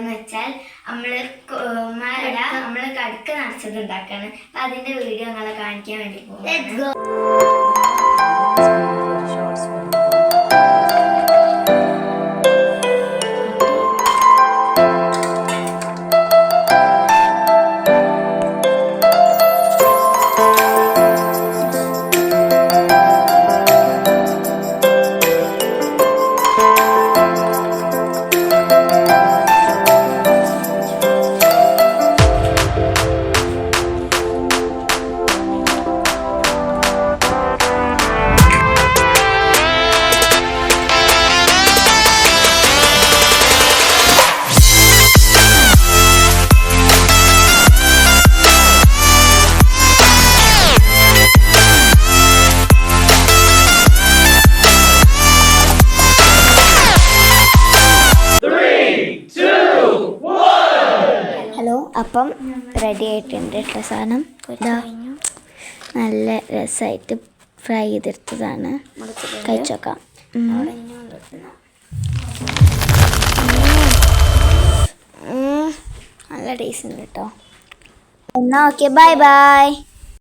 എന്താന്ന് വെച്ചാൽ നമ്മള് കടുക്ക നിറച്ചത് ഉണ്ടാക്കാണ്. അപ്പൊ അതിന്റെ വീഡിയോ നിങ്ങളെ കാണിക്കാൻ വേണ്ടി പോകും. അപ്പം റെഡി ആയിട്ടുണ്ട് കേട്ടോ സാധനം. നല്ല രസമായിട്ട് ഫ്രൈ ചെയ്തെടുത്തതാണ്. കഴിച്ചോക്കാം. നല്ല ടേസ്റ്റ് ഉണ്ട് കേട്ടോ. എന്നാൽ ഓക്കെ, ബൈ ബൈ.